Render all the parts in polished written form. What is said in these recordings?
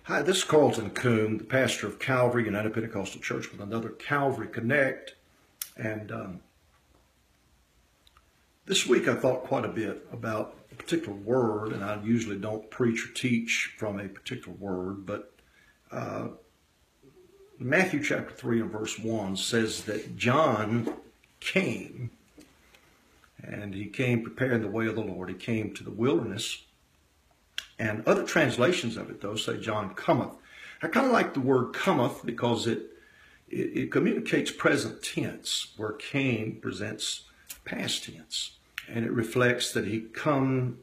Hi, this is Carlton Coombe, the pastor of Calvary United Pentecostal Church with another Calvary Connect. And this week I thought quite a bit about a particular word, and I usually don't preach or teach from a particular word, but Matthew chapter 3 and verse 1 says that John came, and he came preparing the way of the Lord. He came to the wilderness. And other translations of it, though, say John cometh. I kind of like the word cometh because it communicates present tense, where came presents past tense. And it reflects that he cometh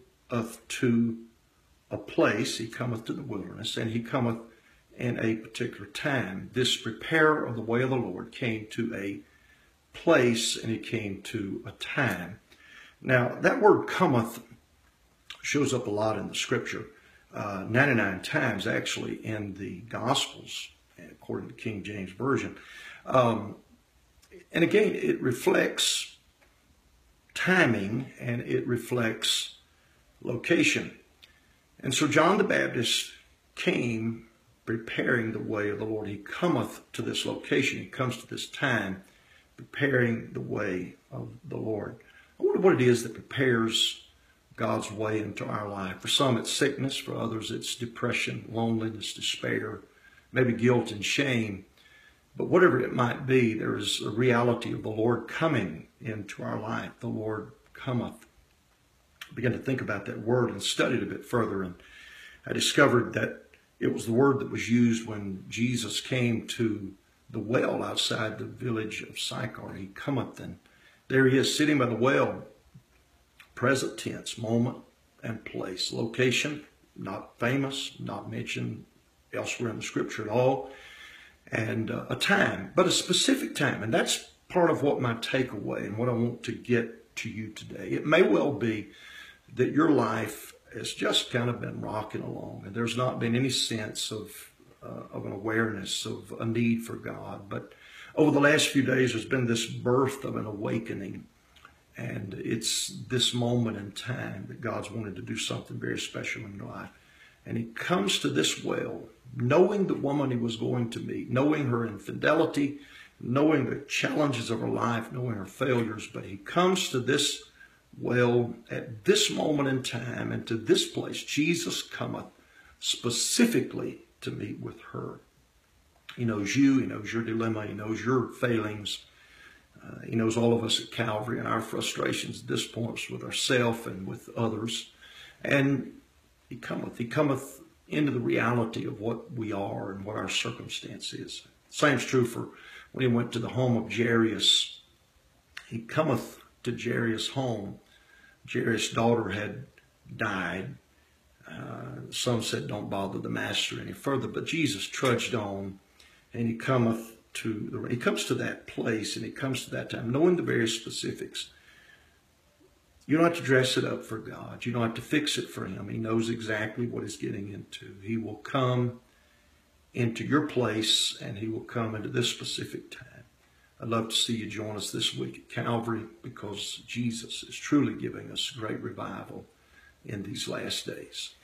to a place, he cometh to the wilderness, and he cometh in a particular time. This preparer of the way of the Lord came to a place, and he came to a time. Now, that word cometh shows up a lot in the scripture, 99 times actually in the Gospels, according to King James Version. And again, it reflects timing and it reflects location. And so John the Baptist came preparing the way of the Lord. He cometh to this location. He comes to this time preparing the way of the Lord. I wonder what it is that prepares God's way into our life. For some, it's sickness. For others, it's depression, loneliness, despair, maybe guilt and shame. But whatever it might be, there is a reality of the Lord coming into our life. The Lord cometh. I began to think about that word and studied a bit further, and I discovered that it was the word that was used when Jesus came to the well outside the village of Sychar. He cometh, and there he is sitting by the well. Present tense, moment and place. Location, not famous, not mentioned elsewhere in the scripture at all. And a time, but a specific time. And that's part of what my takeaway and what I want to get to you today. It may well be that your life has just kind of been rocking along and there's not been any sense of an awareness of a need for God. But over the last few days, there's been this birth of an awakening. And it's this moment in time that God's wanted to do something very special in your life. And he comes to this well, knowing the woman he was going to meet, knowing her infidelity, knowing the challenges of her life, knowing her failures. But he comes to this well at this moment in time and to this place. Jesus cometh specifically to meet with her. He knows you. He knows your dilemma. He knows your failings. He knows all of us at Calvary and our frustrations, disappointments with ourselves and with others. And he cometh into the reality of what we are and what our circumstance is. Same is true for when he went to the home of Jairus. He cometh to Jairus' home. Jairus' daughter had died. Some said, don't bother the master any further. But Jesus trudged on, and he comes to that place, and he comes to that time, knowing the very specifics. You don't have to dress it up for God. You don't have to fix it for him. He knows exactly what he's getting into. He will come into your place, and he will come into this specific time. I'd love to see you join us this week at Calvary, because Jesus is truly giving us great revival in these last days.